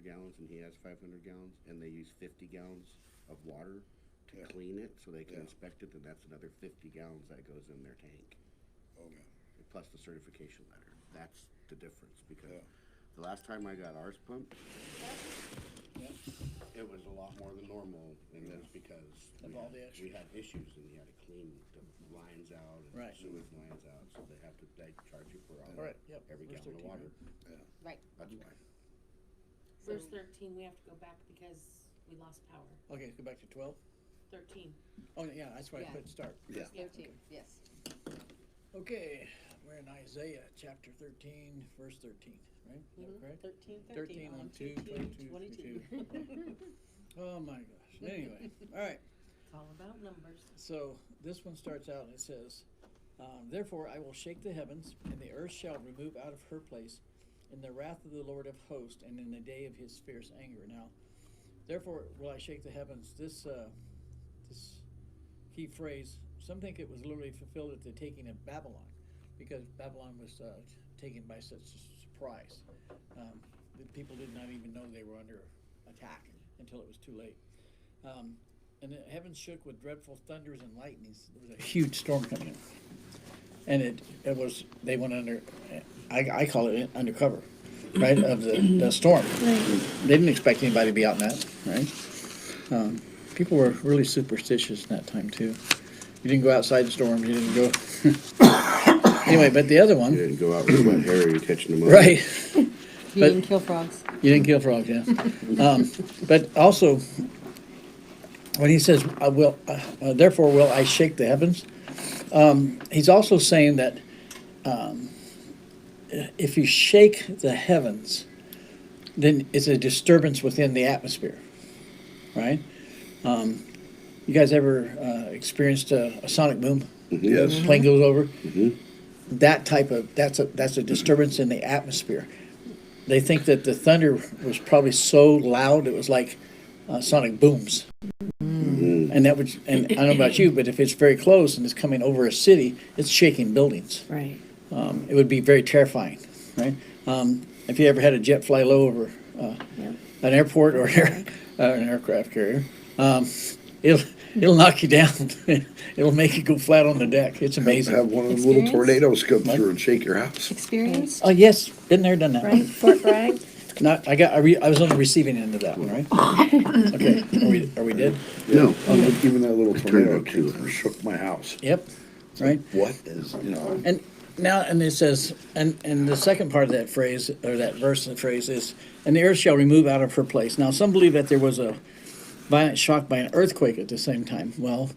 gallons and he has 500 gallons, and they use 50 gallons of water to clean it so they can inspect it, then that's another 50 gallons that goes in their tank. Okay. Plus the certification letter. That's the difference, because the last time I got ours pumped, it was a lot more than normal, and that's because we had issues, and you had to clean the lines out and sewage lines out, so they charge you for every gallon of water. Right. That's why. Verse 13, we have to go back because we lost power. Okay, go back to 12. 13. Oh, yeah, that's why I put start. Verse 13, yes. Okay, we're in Isaiah chapter 13, verse 13, right? Is that correct? 13 on 2, 22. Oh my gosh. Anyway, all right. It's all about numbers. So this one starts out and it says, therefore I will shake the heavens, and the earth shall remove out of her place in the wrath of the Lord of hosts, and in the day of his fierce anger. Now, therefore will I shake the heavens. This key phrase, some think it was literally fulfilled at the taking of Babylon, because Babylon was taken by such surprise. The people did not even know they were under attack until it was too late. And the heavens shook with dreadful thunders and lightnings. There was a huge storm coming in. And it was, they went under, I call it undercover, right, of the storm. Right. They didn't expect anybody to be out in that, right? People were really superstitious in that time, too. You didn't go outside the storm, you didn't go... Anyway, but the other one... You didn't go out with wet hair, you're catching them up. Right. You didn't kill frogs. You didn't kill frogs, yeah. But also, when he says, therefore will I shake the heavens, he's also saying that if you shake the heavens, then it's a disturbance within the atmosphere, right? You guys ever experienced a sonic boom? Yes. Plane goes over? That type of, that's a disturbance in the atmosphere. They think that the thunder was probably so loud it was like sonic booms. And that would, and I don't know about you, but if it's very close and it's coming over a city, it's shaking buildings. Right. It would be very terrifying, right? If you ever had a jet fly low over an airport or an aircraft carrier, it'll knock you down. It'll make you go flat on the deck. It's amazing. Have one of those little tornadoes come through and shake your house. Experience? Oh yes, been there, done that. Right, Fort Bragg? Not, I was on the receiving end of that one, right? Okay, are we dead? No, even that little tornado too shook my house. Yep, right. What is, And now, and it says, and the second part of that phrase, or that verse and phrase is, and the earth shall remove out of her place. Now, some believe that there was a violent shock by an earthquake at the same time. Well,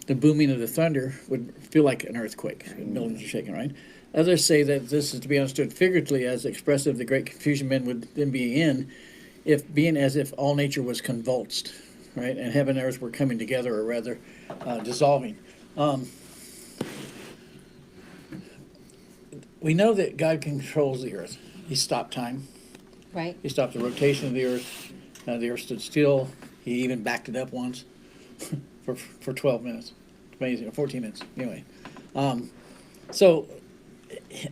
the booming of the thunder would feel like an earthquake. The buildings are shaking, right? Others say that this is to be understood figuratively as expressive the great confusion men would then be in, if being as if all nature was convulsed, right? And heaven and earth were coming together, or rather dissolving. We know that God controls the earth. He stopped time. Right. He stopped the rotation of the earth. The earth stood still. He even backed it up once for 12 minutes. Amazing, or 14 minutes, anyway. So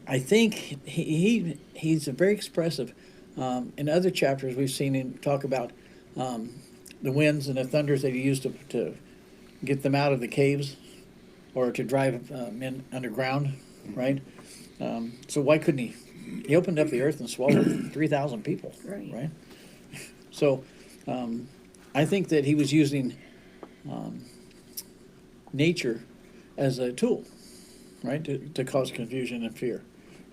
I think he's very expressive. In other chapters, we've seen him talk about the winds and the thunders that he used to get them out of the caves or to drive men underground, right? So why couldn't he? He opened up the earth and swallowed 3,000 people, right? So I think that he was using nature as a tool, right, to cause confusion and fear,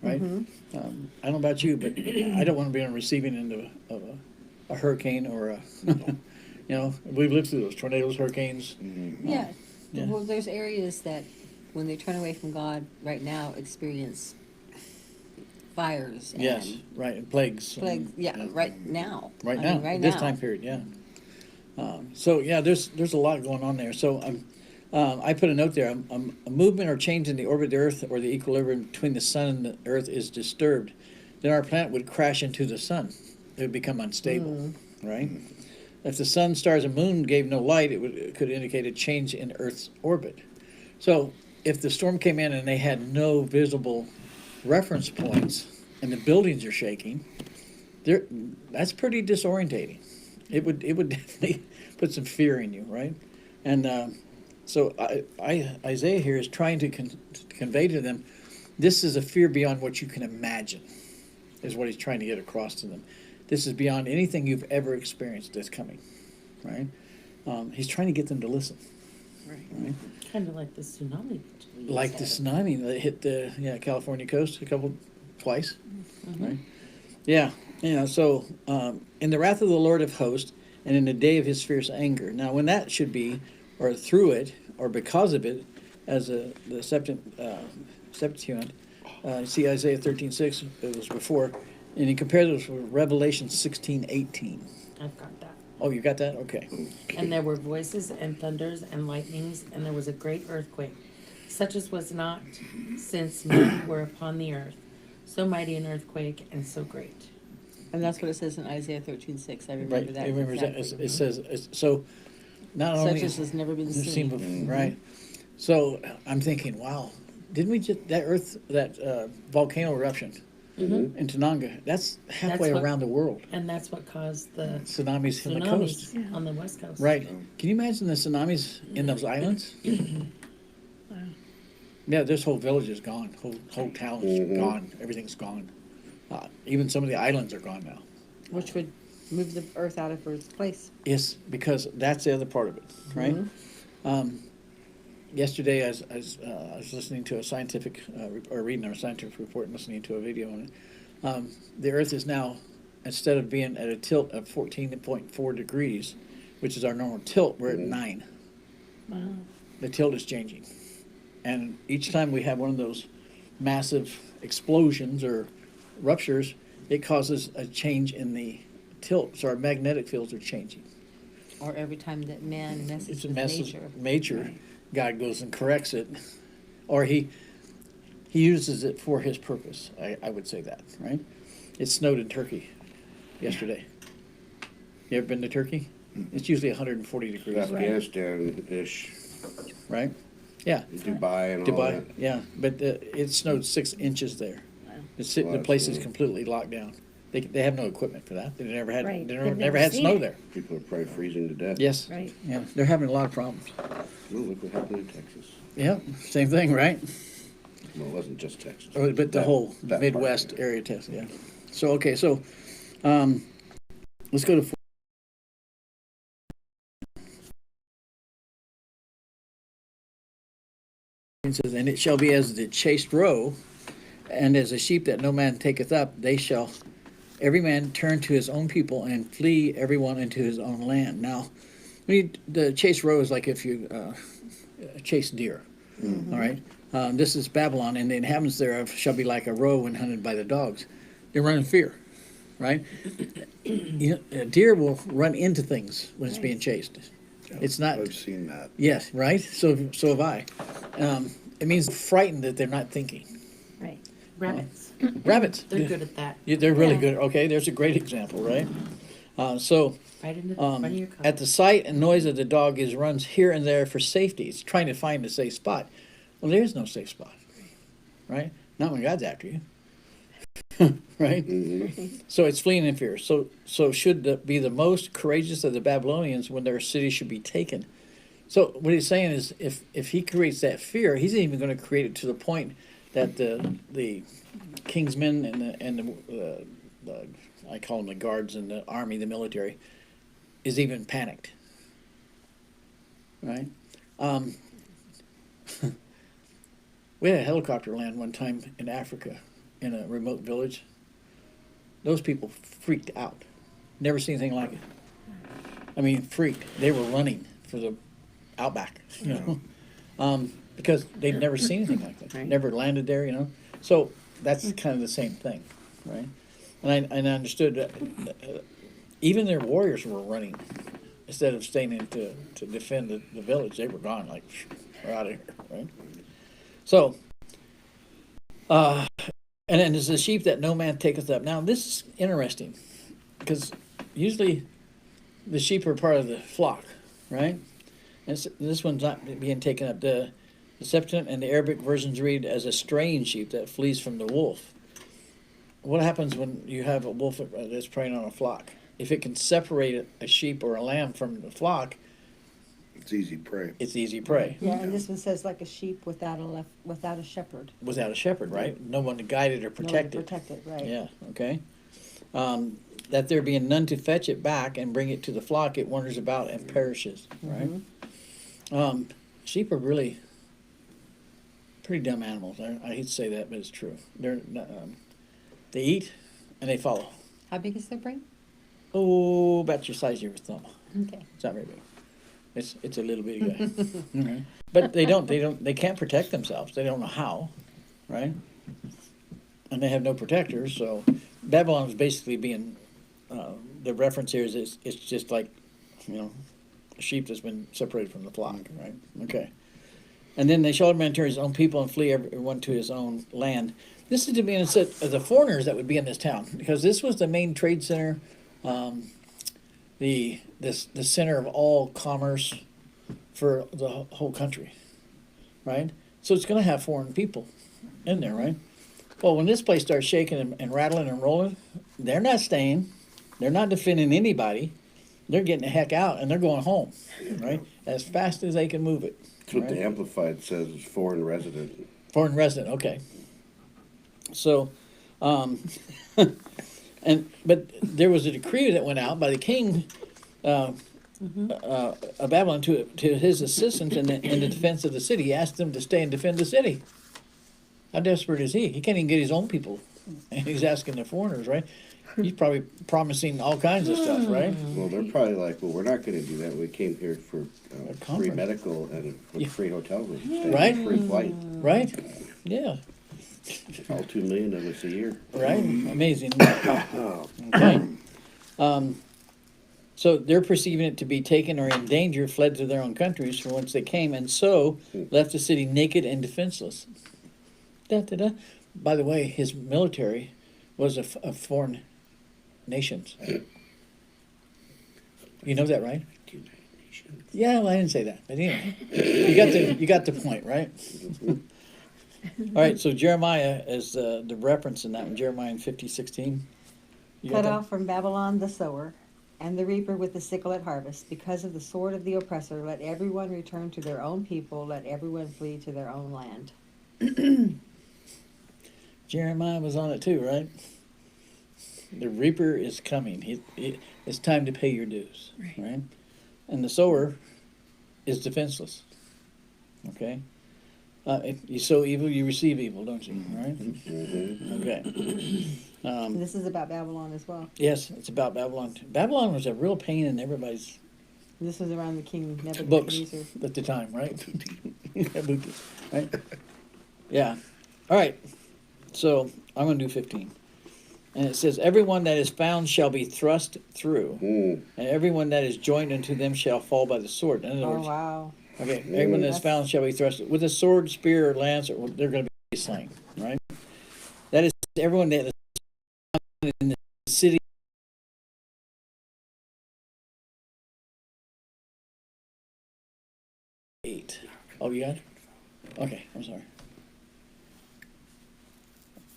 right? I don't know about you, but I don't want to be on the receiving end of a hurricane or a, we've lived through those tornadoes, hurricanes. Yeah. Yeah. Well, there's areas that, when they turn away from God right now, experience fires. And Yes, right, and plagues. Plagues, right now. Right I now, mean, right this now. time period, yeah. So yeah, there's a lot going on there. So I put a note there. A movement or change in the orbit of the Earth or the equilibrium between the sun and the Earth is disturbed, then our planet would crash into the sun. It would become unstable, right? If the sun, stars, and moon gave no light, it could indicate a change in Earth's orbit. So if the storm came in and they had no visible reference points and the buildings are shaking, that's pretty disorientating. It would definitely put some fear in you, right? And so Isaiah here is trying to convey to them, this is a fear beyond what you can imagine, is what he's trying to get across to them. This is beyond anything you've ever experienced that's coming, right? He's trying to get them to listen. Right? Kind of like the tsunami. Like the tsunami that hit the California coast twice, right? Yeah, so in the wrath of the Lord of hosts and in the day of his fierce anger. Now when that should be, or through it, or because of it, as the Septuagint, see Isaiah 13:6, it was before, and he compared this with Revelation 16:18. I've got that. Oh, you got that? Okay. And there were voices and thunders and lightnings, and there was a great earthquake, such as was not since men were upon the earth. So mighty an earthquake and so great. And that's what it says in Isaiah 13:6. I remember Right. that. It remembers that. exactly. It says, so not only. Such as has never been Seen seen. before, right? So I'm thinking, wow, didn't we just that volcano eruption in Tananga? That's halfway what- around the world. And that's what caused the Tsunamis in the coast, tsunamis on the west coast. right? Can you imagine the tsunamis in those islands? Yeah, this whole village is gone. Whole town is gone. Everything's gone. Even some of the islands are gone now. Which would move the earth out of its place. Yes, because that's the other part of it, right? Yesterday, I was listening to a scientific, or reading a scientific report and listening to a video on it. The Earth is now, instead of being at a tilt of 14.4 degrees, which is our normal tilt, we're at 9. Wow. The tilt is changing. And each time we have one of those massive explosions or ruptures, it causes a change in the tilt. So our magnetic fields are changing. Or every time that man messes It's a with mess nature. of nature. God goes and corrects it, or he uses it for his purpose. I would say that, right? It snowed in Turkey yesterday. You ever been to Turkey? It's usually 140 degrees, Afghanistan-ish, right? Yeah, Dubai and all Dubai. that. Yeah, but it snowed 6 inches there. The Well, place is that's- completely locked down. They have no equipment for that. They never had Right. they They've never never had seen snow it. there. People are probably freezing to death. Yes. Right. Yeah, they're having a lot of problems. Well, look what happened in Texas. Yeah, same thing, right? Well, it wasn't just Texas. Oh, but the That- whole that part, Midwest yeah. area test, yeah. So, okay, so, let's go to. It says, and it shall be as the chased roe, and as a sheep that no man taketh up, they shall, every man turn to his own people and flee every one into his own land. Now, the chased roe is like if you chase deer, all right? This is Babylon, and the inhabitants thereof shall be like a roe when hunted by the dogs. They run in fear, right? A deer will run into things when it's being chased. It's not. I've seen that. Yes, right. So have I. It means frightened that they're not thinking. Right. Rabbits. Rabbits. They're good at that. Yeah, they're really Yeah. good. Okay, there's a great example, right? So Right into the front of your car. at the sight and noise of the dog is runs here and there for safety. It's trying to find a safe spot. Well, there is no safe spot, right? Not when God's after you, right? So it's fleeing in fear. So be the most courageous of the Babylonians when their city should be taken. So what he's saying is, if he creates that fear, he's even going to create it to the point that the king's men and the I call them the guards and the army, the military, is even panicked. Right? We had a helicopter land one time in Africa, in a remote village. Those people freaked out. Never seen anything like it. I mean, freaked. They were running for the outback, because they'd never seen anything like that. Right. Never landed there, So that's kind of the same thing, right? And I understood that even their warriors were running instead of staying in to defend the village. They were gone, like, we're out of here, right? So, and then there's a sheep that no man taketh up. Now, this is interesting, because usually the sheep are part of the flock, right? And this one's not being taken up. The Septuagint and the Arabic versions read as a straying sheep that flees from the wolf. what happens when you have a wolf that's preying on a flock? If it can separate a sheep or a lamb from the flock, It's easy prey. it's easy prey. Yeah, and this one says like a sheep without a shepherd. Without a shepherd, right? No one to guide it or No one to protect it. protect it, right. Yeah, okay. That there being none to fetch it back and bring it to the flock, it wanders about and perishes, right? Sheep are really pretty dumb animals. I hate to say that, but it's true. They eat and they follow. How big is their brain? Oh, about your size of your thumb. Okay. It's not very big. It's a little bitty guy. Okay. But they can't protect themselves. They don't know how, right? And they have no protectors. So Babylon is basically being, the reference here is it's just like, a sheep that's been separated from the flock, right? Okay. And then they shall every man turn his own people and flee everyone to his own land. This is to be said of the foreigners that would be in this town, because this was the main trade center, the center of all commerce for the whole country, right? So it's going to have foreign people in there, right? Well, when this place starts shaking and rattling and rolling, they're not staying. They're not defending anybody. They're getting the heck out and they're going home, right? As fast as they can move it. That's what right? the Amplified says is foreign resident. Foreign resident, okay. So, but there was a decree that went out by the king of Babylon to his assistants in the defense of the city. He asked them to stay and defend the city. How desperate is he? He can't even get his own people, and he's asking the foreigners, right? He's probably promising all kinds of stuff, right? Well, they're probably like, well, we're not going to do that. We came here for free conference. medical and Yeah. free hotel rooms, Right. free flight. Right? Yeah. All 2 million of us a year. Right? Amazing. Okay. So they're perceiving it to be taken or in danger, fled to their own countries from whence they came, and so left the city naked and defenseless. Da, da, da. By the way, his military was of foreign nations. You know that, right? Yeah, well, I didn't say that, but anyway, you got the point, right? All right, so Jeremiah is the reference in that one. Jeremiah in 50:16. You got Cut that? off from Babylon the sower, and the reaper with the sickle at harvest. Because of the sword of the oppressor, let everyone return to their own people, let everyone flee to their own land. Jeremiah was on it too, right? The reaper is coming. It's time to pay your dues, right? And the sower is defenseless. Okay? If you sow evil, you receive evil, don't you? Right? Okay. And this is about Babylon as well. Yes, it's about Babylon. Babylon was a real pain in everybody's This was around the king books Nebuchadnezzar. at the time, right? Right? Yeah. All right. So I'm going to do 15. And it says, everyone that is found shall be thrust through, and everyone that is joined unto them shall fall by the sword. In other Oh, words, wow. okay, everyone that is found shall be thrust with a sword, spear, or lance, or they're going to be slain, right? That is everyone that is found in the city. Eight. Oh, you got it? Okay, I'm sorry.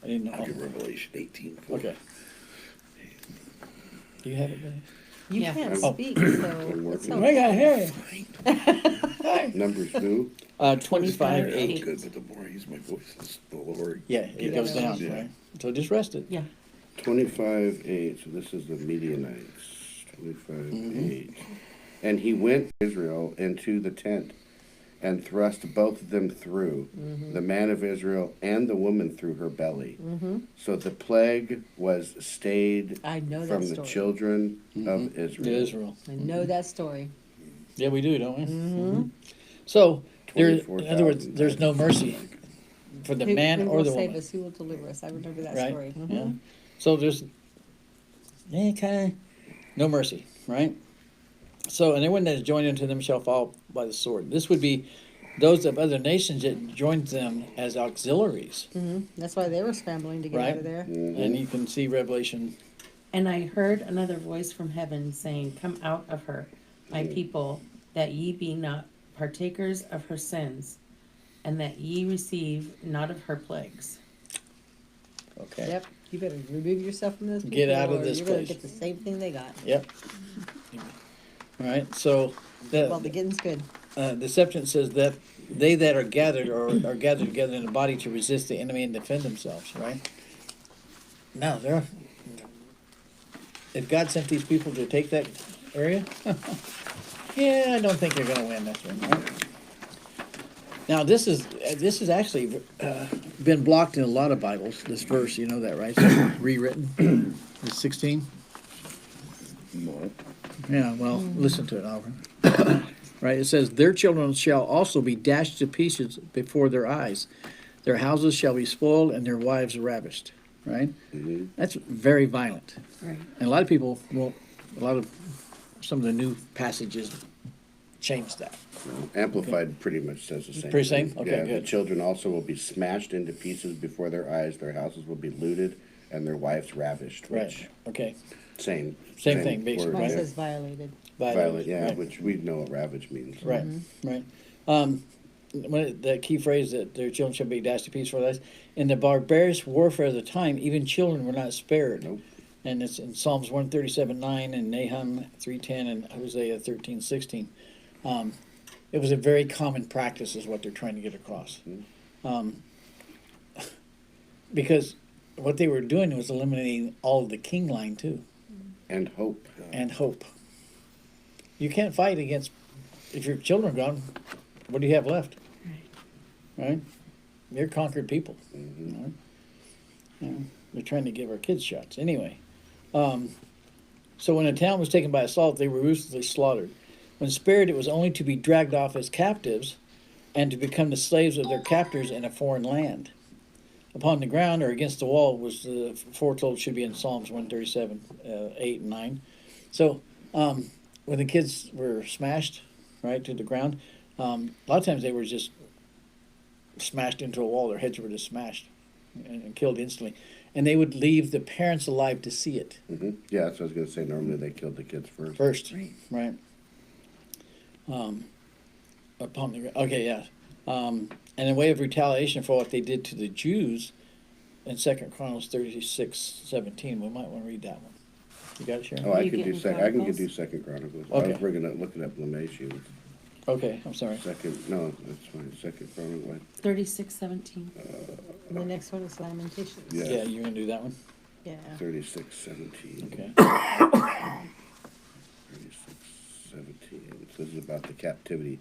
I didn't know. I'll give Revelation 18. Okay. Do you have it, Benny? You Yeah. can't Oh. speak, so it's working. I okay. got hair. Numbers who? 25:8. Good, but the more I use my voice, the lower. Yeah, it goes down, Yeah. right? So just rest it. Yeah. 25:8. So this is the Midianites. 25:8. Mm-hmm. And he went Israel into the tent and thrust both of them through, the man of Israel and the woman through her belly. So the plague was stayed I know that from the story. children of To Israel. Israel. I know that story. Yeah, we do, don't we? So, in other words, 24,000. there's no mercy for the man who or will the save woman. us? Who will deliver us? I remember that Right? story. Yeah. So there's no mercy, right? So, and everyone that is joined unto them shall fall by the sword. This would be those of other nations that joined them as auxiliaries, That's why they were scrambling to get Right. out of there. and you can see Revelation. And I heard another voice from heaven saying, Come out of her, my people, that ye be not partakers of her sins, and that ye receive not of her plagues. Okay. Yep, you better remove yourself from this. Get out of this You're gonna place. get the same thing they got. Yep. All right, so Well, the getting's good. the Septuagint says that they that are gathered are gathered together in a body to resist the enemy and defend themselves, right? Now, if God sent these people to take that area, yeah, I don't think they're gonna win this one, right? Now, this is actually been blocked in a lot of Bibles, this verse, you know that, right? It's rewritten, it's 16. No. Yeah, well, listen to it, Alvin. Right, it says, "Their children shall also be dashed to pieces before their eyes. Their houses shall be spoiled and their wives ravished." Right? That's very violent. Right. And a lot of people, some of the new passages change that. Amplified pretty much says the same. Pretty same? thing. Okay, Yeah, the good. children also will be smashed into pieces before their eyes. Their houses will be looted, and their wives ravished. Which Right, okay. same Thing, basically, word, Mine right? yeah. says violated. Violet, yeah, Right. which we know what ravage means. Right, right. The key phrase that their children shall be dashed to pieces for that. In the barbarous warfare of the time, even children were not spared. Nope. And it's in Psalms 137:9 and Nahum 3:10 and Hosea 13:16. It was a very common practice, is what they're trying to get across. Because what they were doing was eliminating all of the king line too, And hope. and hope. You can't fight against, if your children are gone, what do you have left? Right? You're conquered people. You know? You know, they're trying to give our kids shots. Anyway, so when a town was taken by assault, they were ruthlessly slaughtered. When spared, it was only to be dragged off as captives and to become the slaves of their captors in a foreign land. Upon the ground or against the wall was foretold, should be in Psalms 137, 8 and 9. So when the kids were smashed, right, to the ground, a lot of times they were just smashed into a wall. Their heads were just smashed and killed instantly. And they would leave the parents alive to see it Yeah, that's what I was going to say. Normally they killed the kids first. first, right? Upon the okay, yeah. And in way of retaliation for what they did to the Jews in 2 Chronicles 36:17, we might want to read that one. You got it, Sharon? Oh, I You can do getting second. I can Chronicles? do Second Chronicles. I Okay. was looking up Lamechia. Okay, I'm sorry. Second, no, that's fine. Second Chronicles. 36:17. And the next one is Lamentations. Yeah. Yeah, you're gonna do that one? Yeah. 36:17. Okay. 36:17. So this is about the captivity.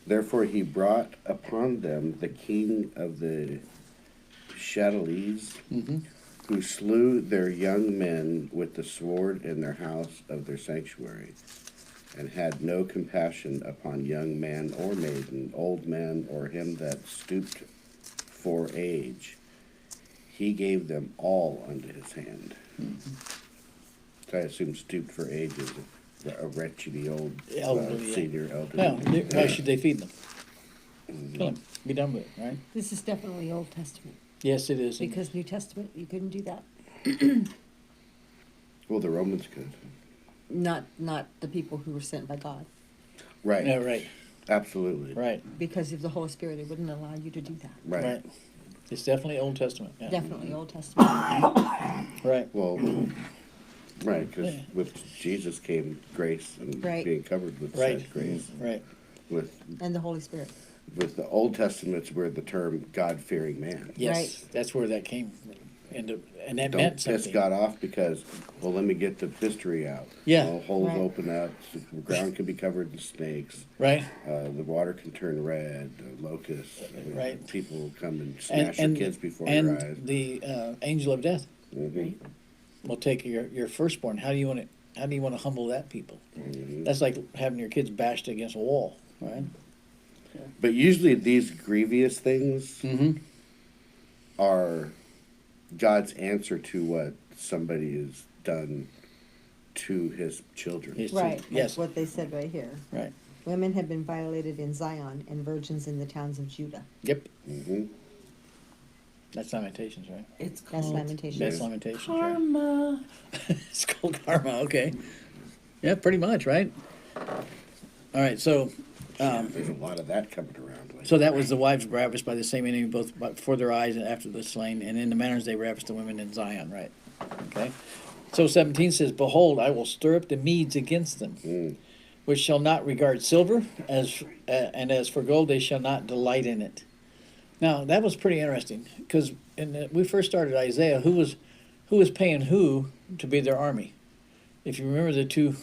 Therefore he brought upon them the king of the Chatelies, who slew their young men with the sword in their house of their sanctuary, and had no compassion upon young man or maiden, old man, or him that stooped for age. He gave them all unto his hand. So I assume stooped for age is a wretched old Elderly, yeah. senior elderly. Well, why should they feed them? Kill them. Be done with it, right? This is definitely Old Testament, Yes, it is. because New Testament, you couldn't do that. Well, the Romans could. Not the people who were sent by God. Right. Yeah, right, Absolutely. right, Because of the Holy Spirit, it wouldn't allow you to do that. Right. right. It's definitely Old Testament, yeah. Definitely Old Testament. Right, Well, right, because Yeah. with Jesus came grace and Right. being covered with right, such grace. right. With And the Holy Spirit. the Old Testament's where the term God-fearing man. Yes, Right. that's where that came into, and that Don't meant piss something. God off because, well, let me get the history out. Yeah. Well, holes Right. open up, so the ground can be covered with snakes. Right, The water can turn red, locusts. Right. People come and and, smash and, their kids before your eyes. and the angel of death Mhm. will take your firstborn. How do you want to humble that people? Mhm. That's like having your kids bashed against a wall, right? But usually these grievous things Mm-hmm. are God's answer to what somebody has done to his children. Right, Yes, that's what they said right here. right. Women have been violated in Zion and virgins in the towns of Judah. Yep. Mhm. That's Lamentations, right? It's That's called Lamentations. That's Lamentations, right? karma. It's called karma, okay. Yeah, pretty much, right? All right, so There's a lot of that coming around. Lately. So that was the wives ravished by the same enemy, both before their eyes and after the slain, and in the manners they ravished the women in Zion, right? Okay. So 17 says, "Behold, I will stir up the Medes against them, which shall not regard silver, and as for gold, they shall not delight in it." Now that was pretty interesting because when we first started Isaiah, who was paying who to be their army? If you remember the two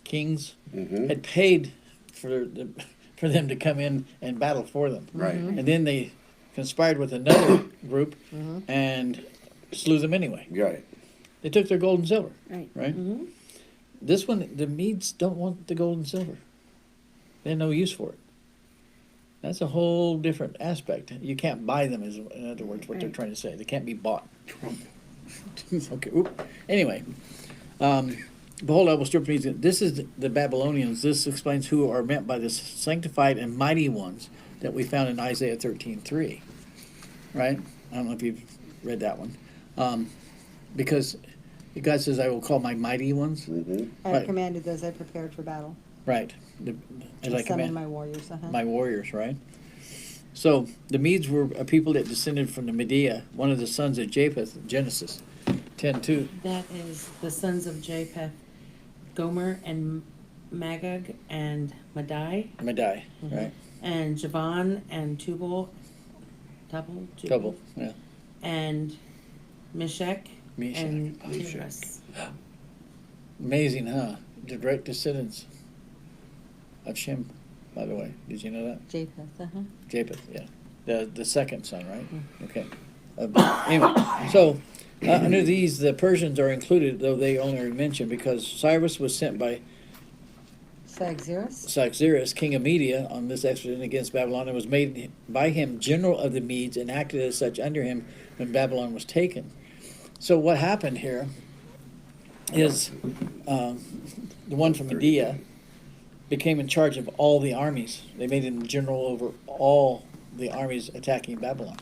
kings had paid for them to come in and battle for them. Right. And then they conspired with another group and slew them anyway. Right. They took their gold and silver. Right. Right? This one, the Medes don't want the gold and silver. They have no use for it. That's a whole different aspect. You can't buy them, is in other words, what they're trying to say. They can't be bought. Okay. Oop. Anyway, behold, I will strip these. This is the Babylonians. This explains who are meant by the sanctified and mighty ones that we found in Isaiah 13:3. Right? I don't know if you've read that one. Because God says, "I will call my mighty ones." I Right. commanded those I prepared for battle. Right. As I Summon command my warriors. my warriors, right? So the Medes were a people that descended from the Medea, one of the sons of Japheth, Genesis 10:2. That is the sons of Japheth, Gomer and Magog and Madai Medai, right? and Javan and Tubal, Double, yeah. and Meshach Meshach, and Meshach. Tiras. Amazing, huh? The direct descendants of Shem, by the way. Did you know that? Japheth. Japheth, yeah. The second son, right? Okay. Anyway, so under these, the Persians are included, though they only are mentioned because Cyrus was sent by Saxerus, king of Media, on this expedition against Babylon, and was made by him general of the Medes and acted as such under him when Babylon was taken. So what happened here is the one from Medea became in charge of all the armies. They made him general over all the armies attacking Babylon.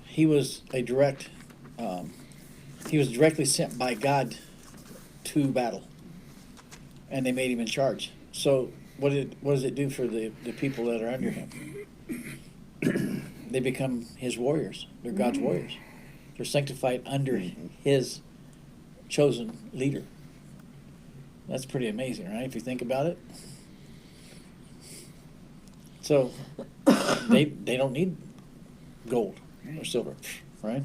He was directly sent by God to battle, and they made him in charge. So what does it do for the people that are under him? They become his warriors. They're God's warriors. They're sanctified under his chosen leader. That's pretty amazing, right? If you think about it. So they don't need gold or silver, right?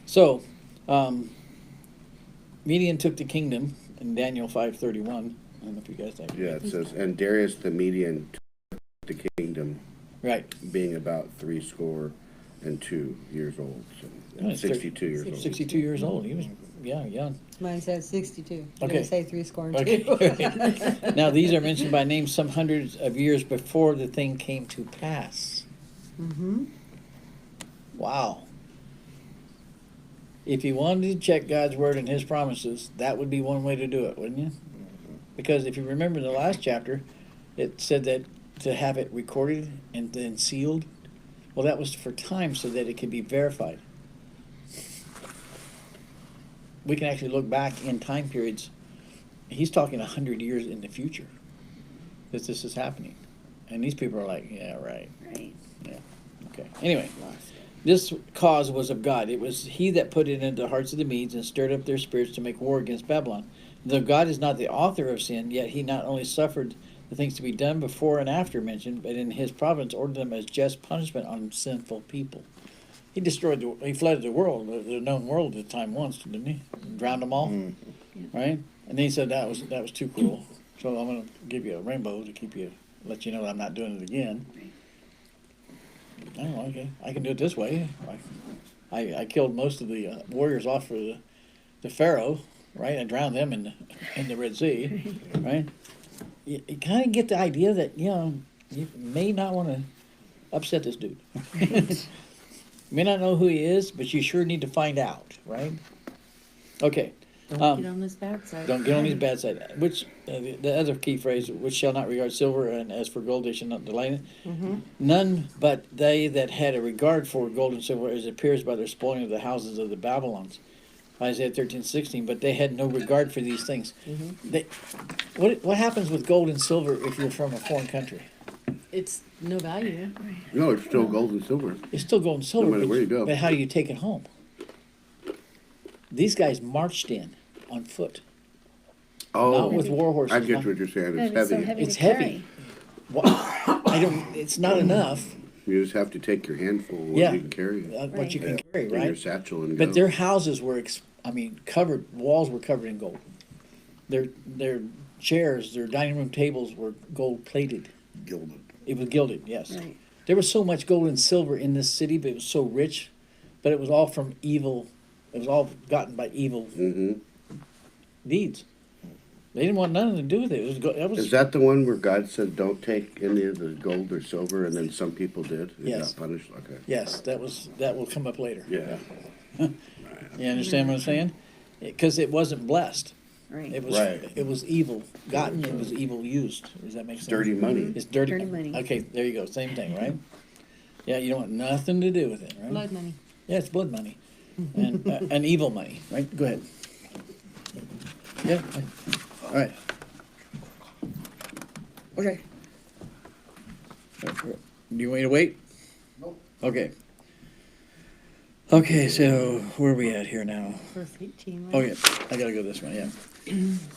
So Median took the kingdom in Daniel 5:31. I don't know if you guys think. Yeah, it says, and Darius the Median took the kingdom, Right. being about 62 years old. So, Oh, it's 62 years old. 62 years old. He was young. Mine said 62. I'm Okay. going to say 3 and 2. Okay. Now these are mentioned by name some hundreds of years before the thing came to pass. Mm-hmm. Wow. If you wanted to check God's word and his promises, that would be one way to do it, wouldn't you? Because if you remember in the last chapter, it said that to have it recorded and then sealed, well, that was for time so that it could be verified. We can actually look back in time periods. He's talking 100 years in the future that this is happening. And these people are like, yeah, right. Right. Yeah. Okay. Anyway, this cause was of God. It was he that put it into the hearts of the Medes and stirred up their spirits to make war against Babylon. Though God is not the author of sin, yet he not only suffered the things to be done before and after mentioned, but in his providence ordered them as just punishment on sinful people. He he flooded the world, the known world at the time once, didn't he? Drowned them all, right? And then he said that was too cruel. So I'm going to give you a rainbow to let you know that I'm not doing it again. Oh, okay. I can do it this way. I killed most of the warriors off for the Pharaoh, right? I drowned them in the Red Sea, right? You kind of get the idea that, you may not want to upset this dude. You may not know who he is, but you sure need to find out, right? Okay. Don't get on his bad side. Don't get on his bad side. Which the other key phrase, which shall not regard silver, and as for gold they shall not delight in it. Mm-hmm. None but they that had a regard for gold and silver, as it appears by their spoiling of the houses of the Babylons. Isaiah 13:16, but they had no regard for these things. They, what happens with gold and silver if you're from a foreign country? It's no value. No, it's still gold and silver. It's still gold and silver, matter where you go. but how do you take it home? These guys marched in on foot, Oh, not with war horses. I get not- what you're saying. Yeah, It's it's so heavy. heavy. It's to carry. heavy. I don't. It's not enough. You just have to take your handful of what Yeah. you can carry. What you can Yeah. carry, In your right? satchel and But go. their houses were, covered. Walls were covered in gold. Their chairs, their dining room tables were gold plated. Gilded. It was gilded. Yes. Right. There was so much gold and silver in this city, but it was so rich. But it was all from evil. It was all gotten by evil Mm-hmm. deeds. They didn't want nothing to do with it. It was that was Is that the one where God said, "Don't take any of the gold or silver," and then some people did and Yes. got punished? Okay. yes. That will come up later. Yeah. You understand what I'm saying? Because it wasn't blessed. Right. It was Right. it was evil gotten. It was evil used. Does that make sense? Dirty money. It's dirty. Dirty money. Okay, there you go. Same thing, right? Yeah, you don't want nothing to do with it, right? Blood money. Yeah, it's blood money, and evil money, right? Go ahead. Yeah. All right. Okay. Do you want me to wait? Nope. Okay. Okay, so where are we at here now? Verse 18. Oh, yeah, I gotta go this one, yeah.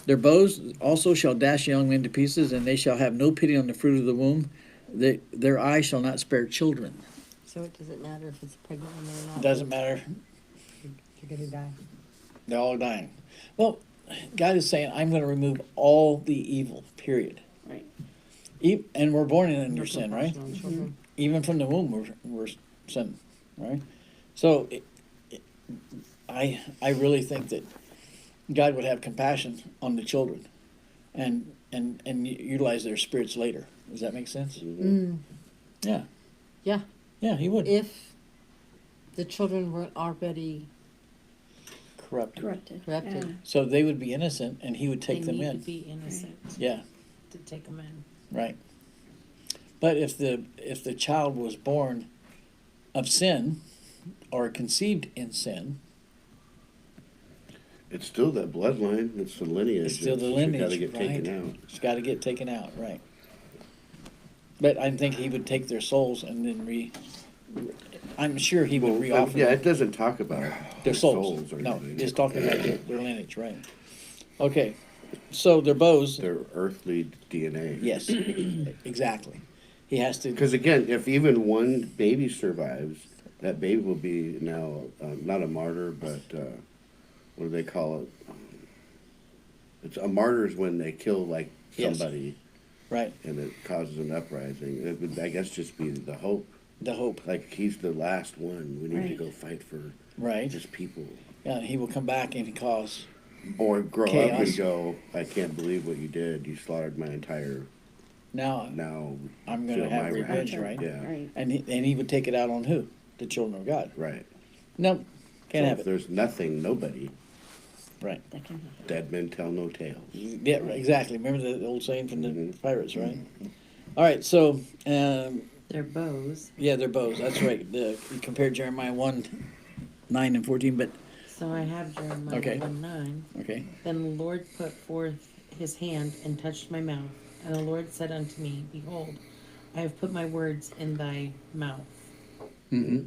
Their bows also shall dash young men to pieces, and they shall have no pity on the fruit of the womb. Their eye shall not spare children. So it doesn't matter if it's pregnant or not. Doesn't matter, You're gonna die. they're all dying. Well, God is saying, I'm gonna remove all the evil, period. Right. And we're born in under sin, right? Compassion on children. Even from the womb, we're sin, right? So, I really think that God would have compassion on the children, and utilize their spirits later. Does that make sense? Mm. Yeah, Yeah, yeah, He would. if the children weren't already Corrupted. Corrupted. corrupted. Yeah. So they would be innocent, and He would take they them need in. to be innocent Yeah, to take them in. right. But if the child was born of sin, or conceived in sin, It's still that bloodline. It's the lineage. it's still the Got lineage, to get right? taken out. It's got to get taken out, right? But I think He would take their souls and then I'm sure He would reoffer Yeah, them it doesn't talk about their souls. or No, anything. just talking about their lineage, right? Okay, so their bows. Their earthly DNA. Yes, exactly. He has to. Because again, if even one baby survives, that baby will be now not a martyr, but what do they call it? It's a martyr is when they kill like Yes. somebody Right, and it causes an uprising. It would, I guess, just be the hope. the hope. Like he's the last one. We need to Right. go fight for Right. his people. Yeah, He will come back and cause. Or grow up Chaos. and go, I can't believe what you did. You slaughtered my entire. Now Now I'm going to feel have my revenge, wrath. right? Yeah. Right. And he would take it out on who? The children of God. Right. No, can't So have if it. there's nothing, nobody. Right. That can happen. Dead men tell no tales. Yeah, right, exactly. Remember the old saying from the Mhm. pirates, right? All right, so Their bows. yeah, they're bows. That's right. You compared Jeremiah 1:9 and 14, but So I have Jeremiah Okay. 1:9. okay. Then the Lord put forth his hand and touched my mouth. And the Lord said unto me, Behold, I have put my words in thy mouth. Mm-hmm.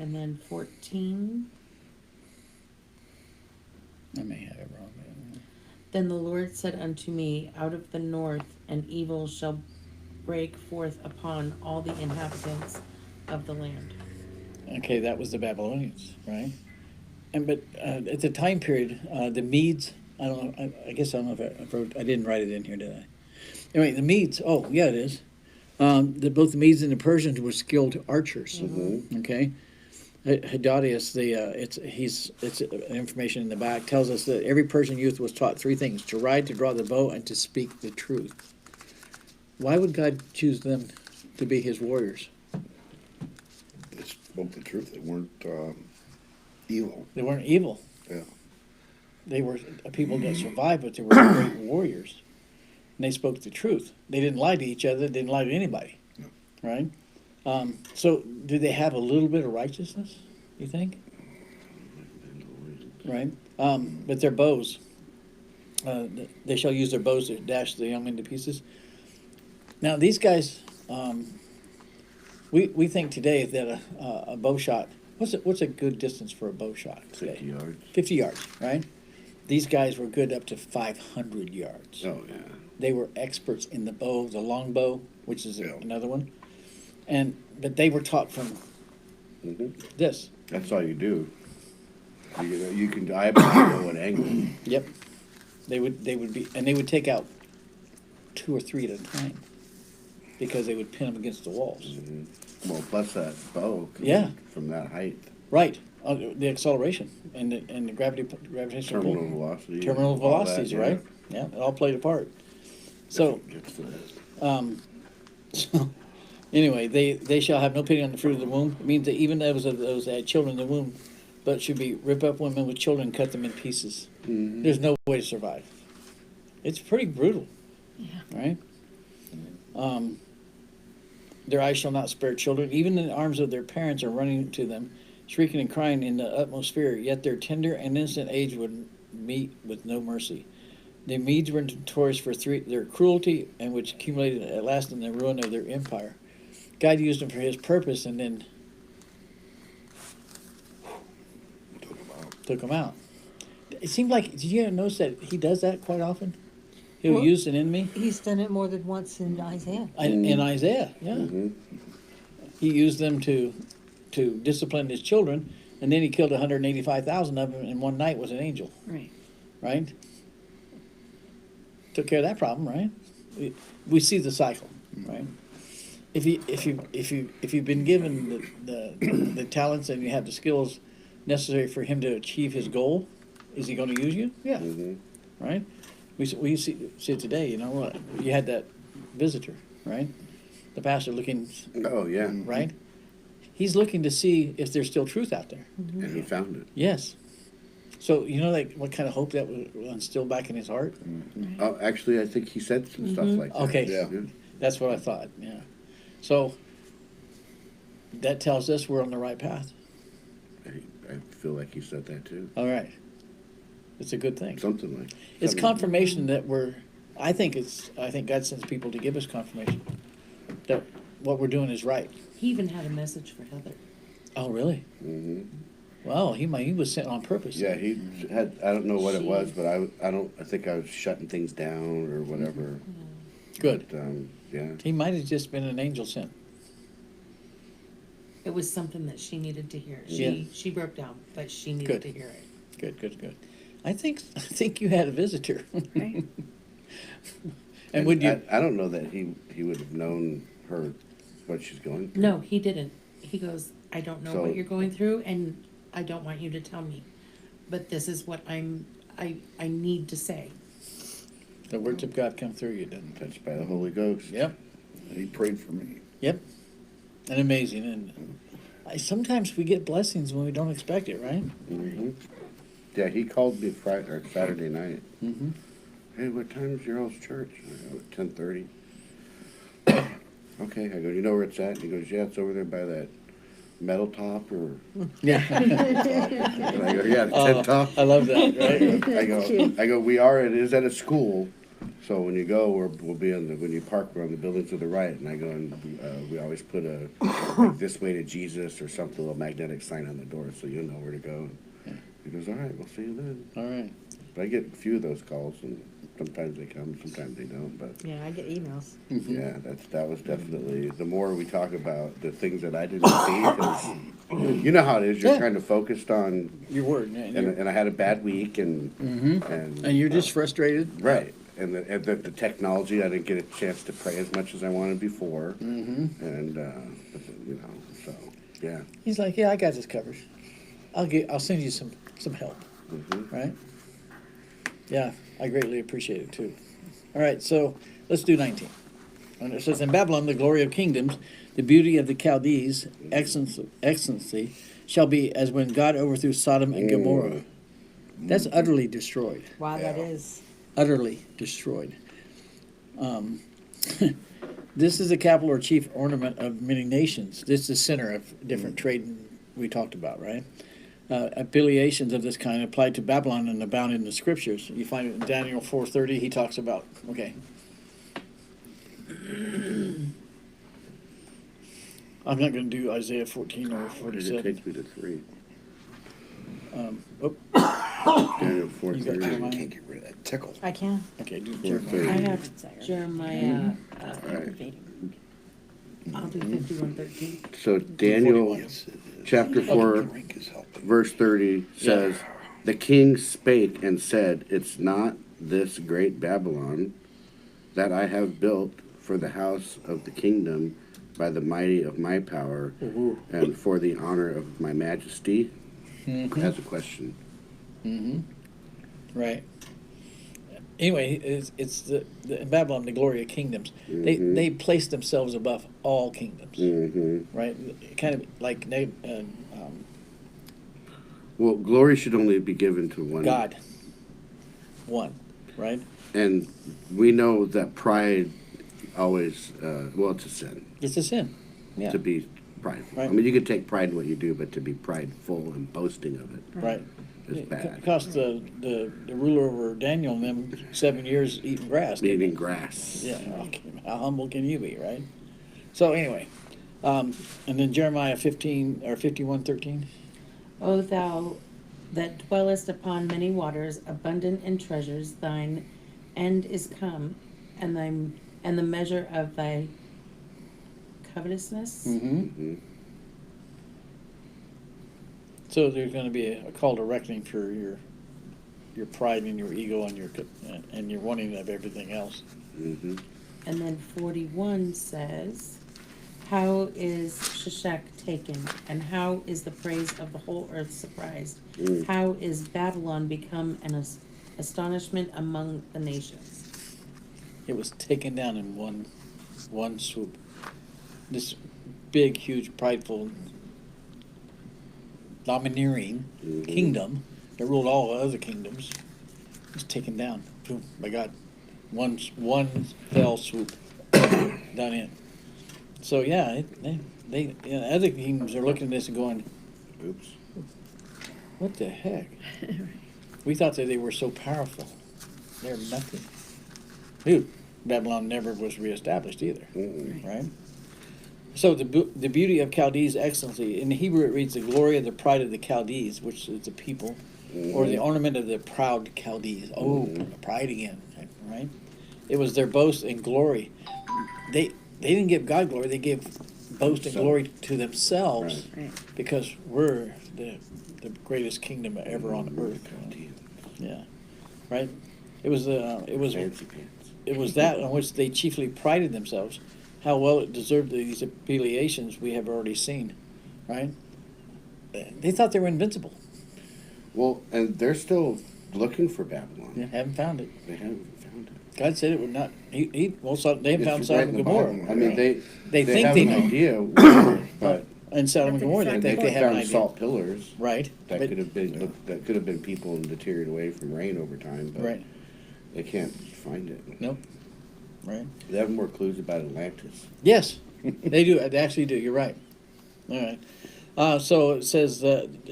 And then 14. I may have it wrong. Then the Lord said unto me, Out of the north an evil shall break forth upon all the inhabitants of the land. Okay, that was the Babylonians, right? But at the time period, the Medes. I don't know. I guess I don't know if I wrote. I didn't write it in here, did I? Anyway, the Medes. Oh, yeah, it is. Both the Medes and the Persians were skilled archers. Mm-hmm. Okay, Herodotus, it's information in the back tells us that every Persian youth was taught three things: to ride, to draw the bow, and to speak the truth. Why would God choose them to be His warriors? They spoke the truth. They weren't evil. They weren't evil. Yeah. They were people that survived, but they were great warriors. And they spoke the truth. They didn't lie to each other. They didn't lie to anybody. No. Right? So, do they have a little bit of righteousness, you think? Right? But their bows, they shall use their bows to dash the young men to pieces. Now, these guys, we think today that a bow shot, what's a good distance for a bow shot today? 50 yards. 50 yards, right? These guys were good up to 500 yards. Oh, yeah. They were experts in the bow, the long bow, which is Yeah. another one. But they were taught from this. That's all you do. You can eyeball an angle. Yep. They would take out 2 or 3 at a time because they would pin them against the walls. Well, plus that bow. Yeah. From that height. Right. The acceleration and the gravitational Terminal pull. velocity. Terminal all that, velocities, yeah. right? Yeah, it all played a part. So, Gets to that. so anyway, they shall have no pity on the fruit of the womb. It means that even those that had children in the womb, but should be rip up women with children and cut them in pieces. There's no way to survive. It's pretty brutal. Yeah. Right? Their eyes shall not spare children. Even in the arms of their parents are running to them, shrieking and crying in the utmost fear. Yet their tender and innocent age would meet with no mercy. The Medes were notorious for their cruelty, and which accumulated at last in the ruin of their empire. God used them for His purpose, and then took them out. It seemed like, did you ever notice that He does that quite often? He'll Well- use an enemy. He's done it more than once in Isaiah. In Isaiah, yeah. Mm-hmm. He used them to discipline His children, and then He killed 185,000 of them in one night with an angel, Right. right? Took care of that problem, right? We see the cycle, right? If you've been given the talents and you have the skills necessary for Him to achieve His goal, is He going to use you? Yeah, right. We see it today. You know what? You had that visitor, right? The pastor looking, Oh, yeah. right? He's looking to see if there's still truth out there. And he found it. Yes. So you know, like what kind of hope that was instilled back in his heart. Oh, actually, I think he said some stuff like that. Okay. Yeah. That's what I thought. Yeah. So that tells us we're on the right path. I feel like he said that too. All right. It's a good thing. Something like. It's something- confirmation that I think God sends people to give us confirmation that what we're doing is right. He even had a message for Heather. Oh, really? Mhm. Wow, he was sent on purpose. Yeah, he had. I don't know what it was, Jeez. but I think I was shutting things down or whatever. Good. But, yeah. He might have just been an angel sent. It was something that she needed to hear. Yeah. She broke down, but she needed Good. to hear it. Good. I think you had a visitor. Right. And would you? I don't know that he would have known her what she's going through. No, he didn't. He goes, I don't know So- what you're going through, and I don't want you to tell me, but this is what I need to say. The words of God come through you, didn't Touched by the Holy Ghost. Yep. And he prayed for me. Yep. And amazing. And sometimes we get blessings when we don't expect it, right? Mm-hmm. Yeah, he called me Friday or Saturday night. Mm-hmm. Hey, what time is your all's church? I go, 10:30. Okay, I go, you know where it's at? He goes, yeah, it's over there by that metal top or. Yeah. And I go, yeah, the Oh, tent top. I love that, right? I go, it is at a school. So when you go, we'll be when you park, we're on the building to the right. And I go, and we always put like, this way to Jesus or something, a little magnetic sign on the door so you know where to go. He goes, all right, we'll see you then. All right. But I get a few of those calls, and sometimes they come, sometimes they don't. But Yeah, I get emails. yeah, that was definitely the more we talk about the things that I didn't see, 'cause you know how it is. You're Yeah. kind of focused on, Your word. And and I had a bad week, and you're just frustrated. right. And the technology, I didn't get a chance to pray as much as I wanted before, and you know, so yeah. He's like, yeah, I got this covered. I'll send you some help. Right? Yeah, I greatly appreciate it too. All right, so let's do 19. And it says, in Babylon, the glory of kingdoms, the beauty of the Chaldees, excellency, shall be as when God overthrew Sodom and Gomorrah. That's utterly destroyed. Wow, that Yeah. is. Utterly destroyed. This is the capital or chief ornament of many nations. This is the center of different trade we talked about, right? affiliations of this kind applied to Babylon and abound in the scriptures. You find it in Daniel 4:30. He talks about, okay. I'm not going to do Isaiah 14 or What did it 47. take me to 3? You Daniel got 4:30. Jeremiah? Can't get rid of that tickle. I can. Okay, do 4:30. Jeremiah. I have Jeremiah, Right. I'll do 51:13. So Daniel 41. chapter 4, Drink is helping. verse 30 says, the king spake and said, it's not this great Babylon that I have built for the house of the kingdom by the mighty of my power and for the honor of my majesty? That's a question. Right. Anyway, it's the in Babylon, the glory of kingdoms. They place themselves above all kingdoms, right? Kind of like Well, glory should only be given to one. God. One, right? And we know that pride always, well, it's a sin It's a sin. Yeah. to be prideful. Right. I mean, you can take pride in what you do, but to be prideful and boasting of it Right. is It bad. cost the ruler over Daniel and them 7 years eating grass. didn't Eating it? grass. Yeah. How humble can you be, right? So anyway, and then Jeremiah 15 or 51:13. O thou that dwellest upon many waters, abundant in treasures, thine end is come, and the measure of thy covetousness. So there's going to be a call to reckoning for your pride and your ego and your wanting of everything else. Mm-hmm. And then 41 says, how is Shishak taken, and how is the praise of the whole earth surprised? How is Babylon become an astonishment among the nations? It was taken down in one swoop. This big, huge, prideful, domineering kingdom that ruled all the other kingdoms was taken down, boom, by God. One fell swoop, done in. So yeah, they other kingdoms are looking at this and going, Oops. what the heck? We thought that they were so powerful. They're nothing. Dude, Babylon never was reestablished either, right? So the beauty of Chaldees' excellency, in Hebrew it reads the glory of the pride of the Chaldees, which is the people, or the ornament of the proud Chaldees. Oh, pride again, right? It was their boast and glory. They didn't give God glory, they gave boast and glory to themselves because we're the greatest kingdom ever on earth. Yeah, right? It was Fancy pants. it was that on which they chiefly prided themselves. How well it deserved these affiliations we have already seen, right? They thought they were invincible. Well, and they're still looking for Babylon. Yeah, haven't found it. They haven't found it. God said it would not. They haven't found It's Sodom right and in the Gomorrah. Bible. I mean, they think have they an know. idea, but And Sodom and Gomorrah, they and think they they have an found idea. salt pillars Right. that but- could have been people deteriorated away from rain over time, but Right. they can't find it. Nope. Right. They have more clues about Atlantis. Yes, they do. They actually do. You're right. All right. So it says,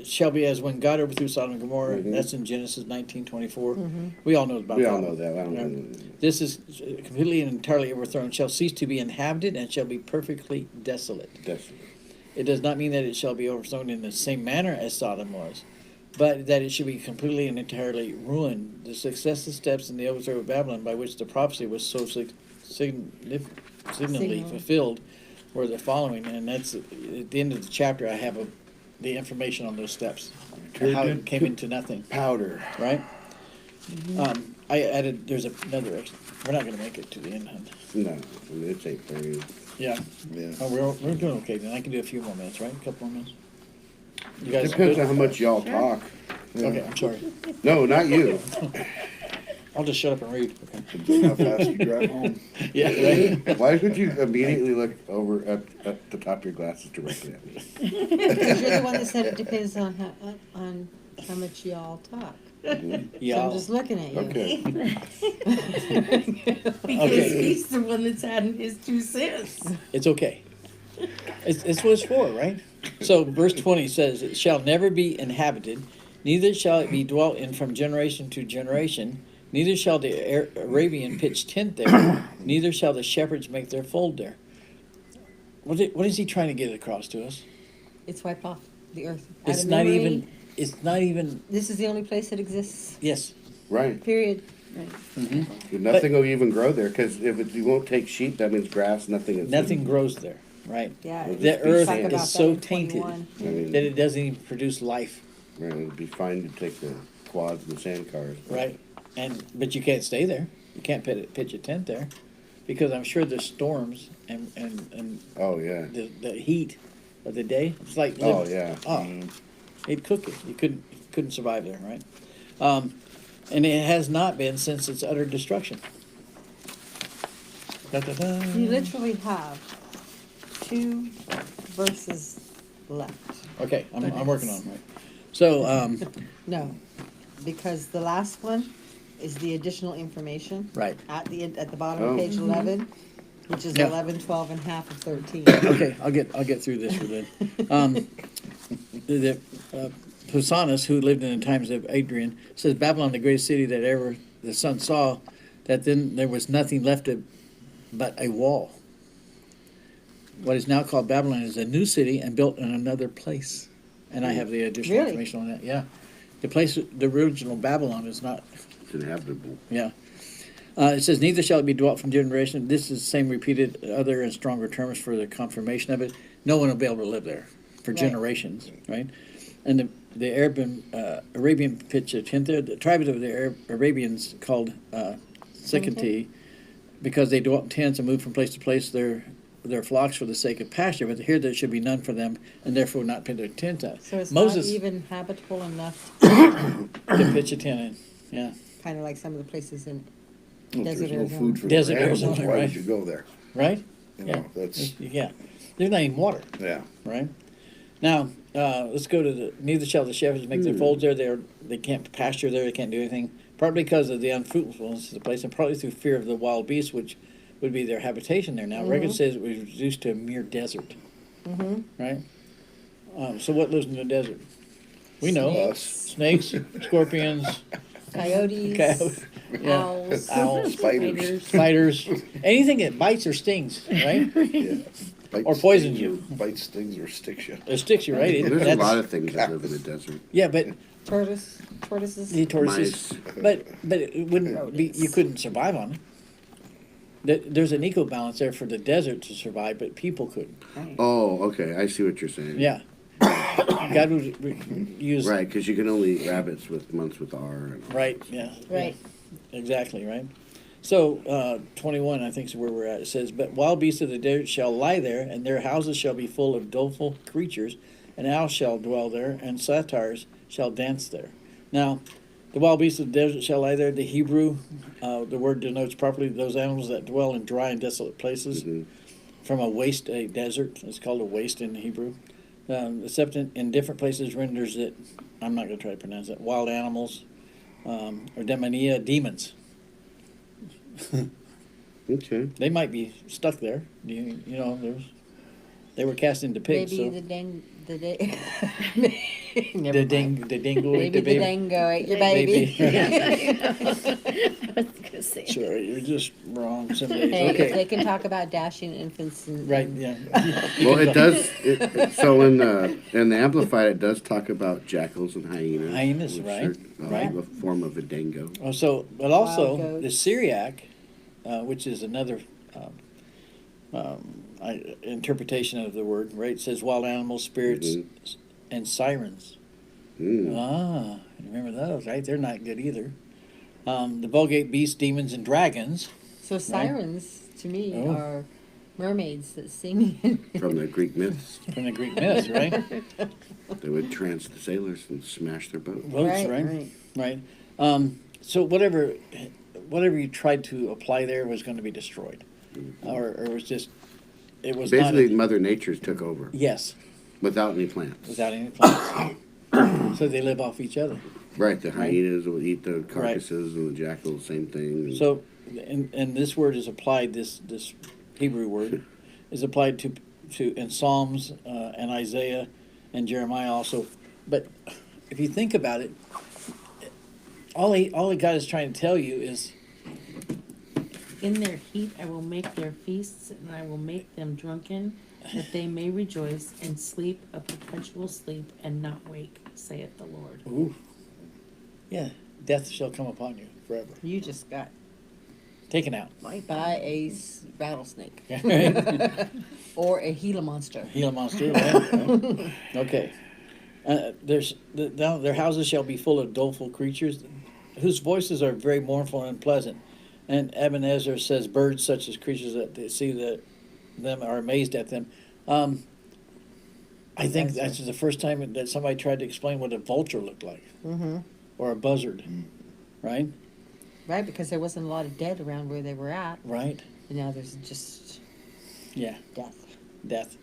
shall be as when God overthrew Sodom and Gomorrah. That's in Genesis 19:24. We all know about We that. all know that. I don't Right. know. This is completely and entirely overthrown, shall cease to be inhabited, and shall be perfectly desolate. Definitely. It does not mean that it shall be overthrown in the same manner as Sodom was, but that it should be completely and entirely ruined. The successive steps in the overthrow of Babylon, by which the prophecy was so signally Signal. fulfilled, were the following, and that's at the end of the chapter. I have the information on those steps, how it came into nothing, Powder. right? I added. There's another. We're not going to make it to the end, hun. No, I mean, it's 8:30. Yeah. Yeah. Oh, we're doing okay then. I can do a few more minutes, right? A couple more minutes. You guys Depends good? on how much y'all talk. Okay, I'm sorry. No, not you. I'll just shut up and read. Okay. How fast you drive home. Yeah, right. Why would you immediately look over at the top of your glasses directly at me? Because you're the one that said it depends on how much y'all talk. So Yeah. I'm just looking at you. Okay. Because Okay. he's the one that's adding his 2 cents. It's okay. It's what it's for, right? So verse 20 says, "It shall never be inhabited, neither shall it be dwelt in from generation to generation. Neither shall the Arabian pitch tent there, neither shall the shepherds make their fold there." What is he trying to get across to us? It's wiped off the earth. It's Out of not memory, even. It's not even. This is the only place it exists. Yes. Right. Period. Nothing will even grow there because if you won't take sheep, that means grass. Nothing grows there. Right. Yeah. It'll The just be earth Talk sand. about is that so in tainted 21. I mean, that it doesn't even produce life. right, it'd be fine to take the quads and the sand cars. Right. But you can't stay there. You can't pitch a tent there, because I'm sure there's storms and Oh yeah. the heat of the day. It's like Oh yeah. Oh, it'd cook you. You couldn't survive there, right? And it has not been since its utter destruction. Da-da-da. You literally have 2 verses left. Okay, I'm working on it. Right. So No, because the last one is the additional information. right. At the bottom Oh. of page 11, which is Yeah. 11, 12, and half of 13. Okay, I'll get through this with it. Pausanias, who lived in the times of Adrian, says Babylon, the greatest city that ever the sun saw, that then there was nothing left but a wall. What is now called Babylon is a new city and built in another place. And I have the additional Really? information on that. Yeah, the original Babylon is not. It's inhabitable. Yeah. It says, "Neither shall it be dwelt from generation." This is the same repeated other and stronger terms for the confirmation of it. No one will be able to live there for Right. generations, right? And the Arabian pitch a tent there. The tribes of the Arabians called Sikati, because they dwelt in tents and moved from place to place their flocks for the sake of pasture. But here there should be none for them, and therefore not put their tent out. So it's Moses not even habitable enough, to pitch a tent in. Yeah, kind of like some of the places in Well, if Desert there's no Arizona. food for Desert the animals, Arizona, why right. would you go there? right. You Yeah. know, that's, Yeah, there's not even water. yeah. Right. Now, let's go to the, neither shall the shepherds make their folds there. They can't pasture there. They can't do anything. Partly because of the unfruitfulness of the place, and partly through fear of the wild beasts, which would be their habitation there. Now, record says it was reduced to a mere desert. Right. So what lives in the desert? We know Us. snakes, scorpions, coyotes, coyotes, owls. owls, Spiders. spiders, anything that bites or stings, right? Yeah. Bites, Or poisons stings, you. or bites, stings, or sticks you. It sticks you, right? There's a That's- lot of things that live in the desert. Yeah, but Tortoises. the tortoises. Mice. But it wouldn't be. You couldn't survive on it. There's an eco balance there for the desert to survive, but people couldn't. Right. Oh, okay. I see what you're saying. Yeah. God would use Right, because you can only eat rabbits with months with R. And all right. that. Yeah. Right. Exactly right. So 21, I think, is where we're at. It says, "But wild beasts of the desert shall lie there, and their houses shall be full of doleful creatures, and owls shall dwell there, and satyrs shall dance there." Now, the wild beasts of the desert shall lie there. The Hebrew, the word denotes properly those animals that dwell in dry and desolate places. From a waste, a desert. It's called a waste in Hebrew. Except in different places renders it, I'm not going to try to pronounce it, wild animals, or demonia, demons. Okay. They might be stuck there. You know, they were cast into pigs. Maybe So the the dingo ate Maybe the the baby. dango ate your baby. I was gonna say. Sure, you're just wrong some days. Hey, if they Okay, can talk about dashing infants and right, yeah. Well, it does. So in the Amplified, it does talk about jackals and hyenas. Hyenas, which right, are, right. A form of a dango. Oh, so, but also Wild the goats. Syriac, which is another interpretation of the word, right? It says wild animals, spirits, and sirens. Mm. Ah, remember those, right? They're not good either. The Vulgate beasts, demons, and dragons. So sirens, to me, Oh. are mermaids that sing. From the Greek myths, From the Greek myths, right? they would trance the sailors and smash their boat. Boats, right? So whatever you tried to apply there was going to be destroyed, or it was just, it was Basically, not. Mother Nature's took over Yes, without any plants. without any plants. So they live off each other. Right, the hyenas will eat the carcasses, and the jackals, same thing. and- So, and this word is applied. This Hebrew word is applied to in Psalms and Isaiah and Jeremiah also. But if you think about it, all God is trying to tell you is, In their heat I will make their feasts, and I will make them drunken, that they may rejoice and sleep a perpetual sleep and not wake, saith the Lord. ooh, yeah, death shall come upon you forever. You just got Taken out. By a rattlesnake Right? or a Gila monster. Gila monster, right? Okay. Their houses shall be full of doleful creatures, whose voices are very mournful and unpleasant. And Ebenezer says, birds such as creatures that they see them are amazed at them. I think that's the first time that somebody tried to explain what a vulture looked like, or a buzzard, right? right, because there wasn't a lot of dead around where they were at, Right? and now there's just Yeah, death. death.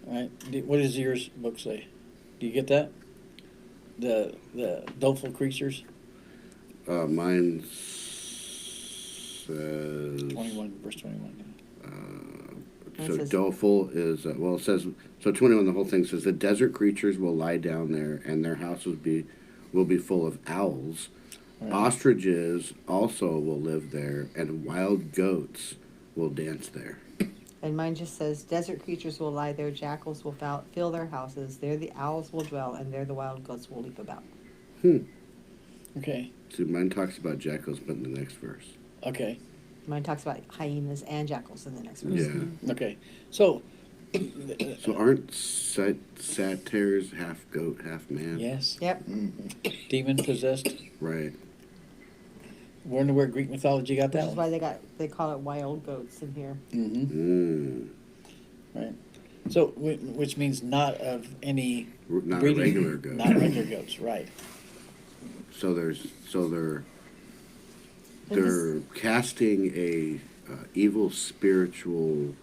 Right? What does yours book say? Do you get that? The doleful creatures. Mine says 21, verse 21. Mine so says- doleful is well. It says so. 21. The whole thing says the desert creatures will lie down there, and their houses will be full of owls. Right. Ostriches also will live there, and wild goats will dance there. And mine just says, desert creatures will lie there, jackals will fill their houses, there the owls will dwell, and there the wild goats will leap about. Okay. See, mine talks about jackals, but in the next verse. Okay. Mine talks about hyenas and jackals in the next verse. Yeah. Okay. So, So aren't satyrs half goat, half man? yes, Yep. demon possessed. Right. Wonder where Greek mythology got Which that is one. why they call it wild goats in here. Mm-hmm. Mm. Right. So, which means not of any Not a breeding, regular goat. not regular goats, right? So they're But they're casting a evil spiritual.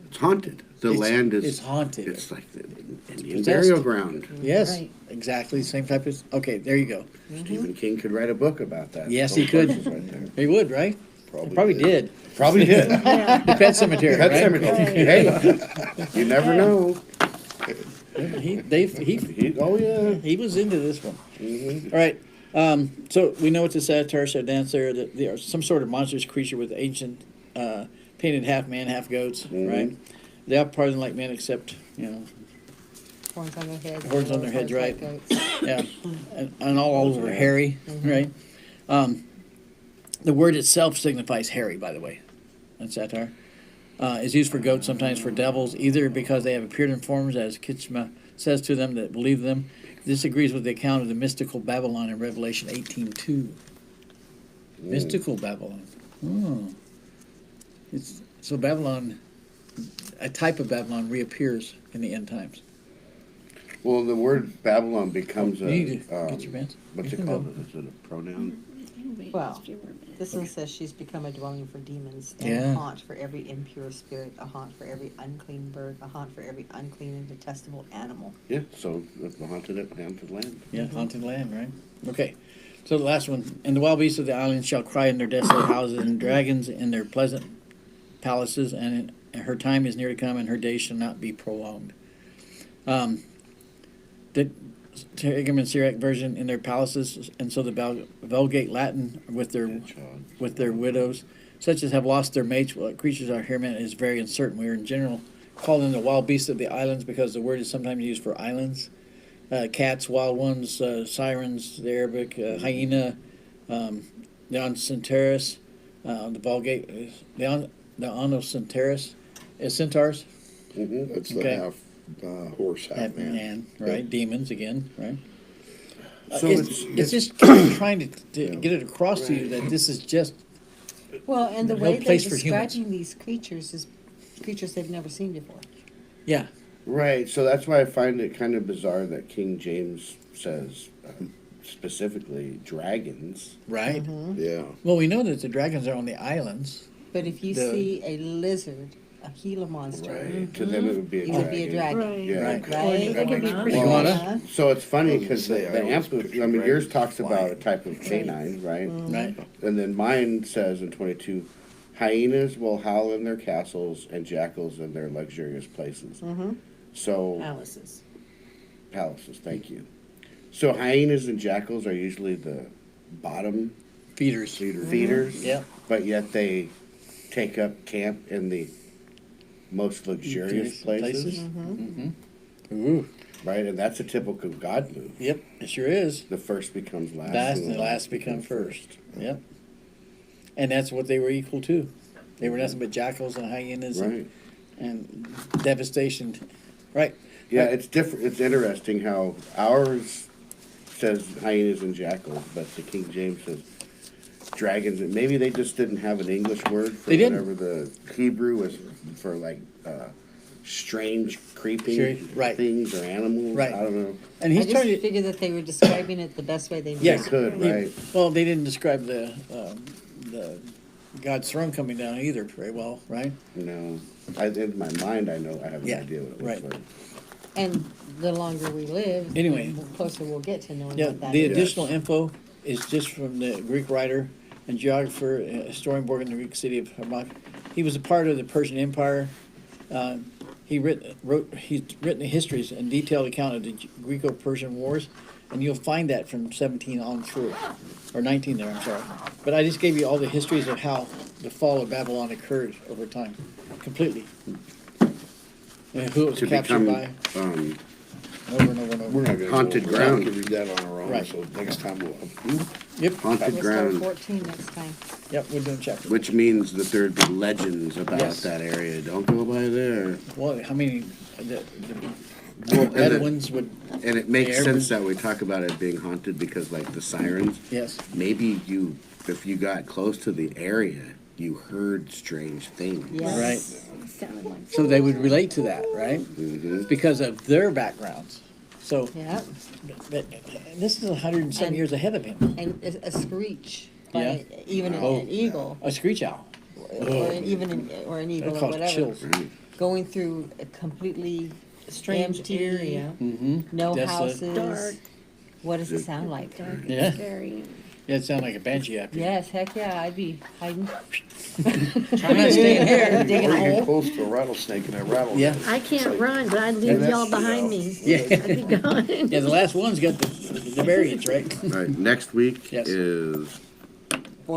It's haunted. The land is It's haunted. It's like the Indian possessed. burial ground. Yes, Right. exactly. Same type of. Okay, there you go. Stephen King could write a book about that. Yes, Those he could. verses Right there. He would, right? Probably Probably did. did. Probably did. The Pet Cemetery, Pet right? Cemetery. Hey, you never know. Oh yeah. He was into this one. Mhm. All right. So we know it's a satyr, so dance there. That they are some sort of monstrous creature with ancient, painted half man, half goats, right? They are pardon like men, except Horns on their heads. Horns on their heads, like right. goats. yeah, and all over hairy, right? The word itself signifies hairy, by the way. That's satire. Is used for goats, sometimes for devils, either because they have appeared in forms, as Kitchma says to them that believe them. This agrees with the account of the mystical Babylon in Revelation 18:2. Mystical Babylon. Oh. So Babylon, a type of Babylon, reappears in the end times. Well, the word Babylon becomes You need to get your pants. what's You it can called? go. Is it a pronoun? Well, this one says she's become a dwelling for demons, and Yeah. a haunt for every impure spirit, a haunt for every unclean bird, a haunt for every unclean and detestable animal. Yeah. So it's the haunted land. Yeah, haunted land, right? Okay. So the last one. And the wild beasts of the islands shall cry in their desolate houses, and dragons in their pleasant palaces, and her time is near to come, and her days shall not be prolonged. The Targum and Syriac version in their palaces, and so the Vulgate Latin with their widows, such as have lost their mates. What creatures are here meant is very uncertain. We are in general calling them the wild beasts of the islands because the word is sometimes used for islands. Cats, wild ones, sirens, the Arabic, hyena, the Onocenteris, the Vulgate, the Onocenteris, centaurs, That's the Okay. half horse, half man. and right, demons again, right? So It's just trying to get it across to you that this is just Well, and the No way they're place for humans. describing these creatures is creatures they've never seen before. yeah. Right. So that's why I find it kind of bizarre that King James says specifically dragons. Right. Yeah. Well, we know that the dragons are on the islands. But if you The- see a lizard, a Gila monster, Right. To them, it would be a it dragon. would be a dragon. Yeah. Right. Right? They can be pretty Well, big. So it's funny Doesn't because say, I the always amplitude. picture I mean, yours dragons talks about a flying. type of canine, right? Right. And then mine says in 22, hyenas will howl in their castles and jackals in their luxurious places. So Palaces. palaces, thank you. So hyenas and jackals are usually the bottom Feeders. feeders. Yeah. But yet they take up camp in the most luxurious places, Ooh. right? And that's a typical God move. Yep, it sure is. The first becomes last. Last and and last become first. Yep. And that's what they were equal to. They were nothing but jackals and hyenas Right. and devastation. Right. Yeah, it's different. It's interesting how ours says hyenas and jackals, but the King James says dragons. And maybe they just didn't have an English word for They didn't. whatever the Hebrew was for, like strange creeping Sure, right. things or animals. Right. I don't know. And I he's just trying to. figured that they were describing it the best way they knew. Yes. They could, Yeah. right? Well, they didn't describe the God's throne coming down either very well, right? No, in my mind, I know I have an Yeah, idea what it right. looks like. And the longer we live, Anyway. the closer we'll get to knowing Yeah, what that the is. additional info is just from the Greek writer and geographer, historian born in the Greek city of Hamak. He was a part of the Persian Empire. He's written histories and detailed account of the Greco-Persian Wars, and you'll find that from 17 on through, or 19 there, I'm sorry. But I just gave you all the histories of how the fall of Babylon occurred over time, completely. And who it was To captured become by, over and over and over. We're not gonna. Haunted we're not ground. gonna read that on our own, Right. so next time we'll. Yep, Haunted We'll start ground, 14 next time. yep, we're doing chapter. which means that there'd be legends about Yes. that area. Don't go by there. Well, I mean, the Well, and, Bedouins would, and it makes Yeah, sense that we talk about it being haunted because, like the sirens, yes. maybe if you got close to the area, you heard strange things. Yes. Right. Sounded like. So they would relate to that, right? Hmm. Because of their backgrounds. So Yep. this is 100 and some And- years ahead of him. And a screech by Yeah. even Oh. an eagle, A screech owl. or an eagle That or caused whatever, chills. Right. going through a completely Strange empty area. Mm-hmm. no That's houses. Dark. What does it sound like? Dark, Yeah. scary. Yeah, it sounded like a banshee after. Yes, heck yeah, I'd be hiding. I'm not staying here. Digging Or a you get hole. close to a rattlesnake and that rattle. Yeah. I can't run, but I'd leave y'all behind me. Yeah. I'd be gone. Yeah, the last one's got the variants, right? All right. Next week Yes. is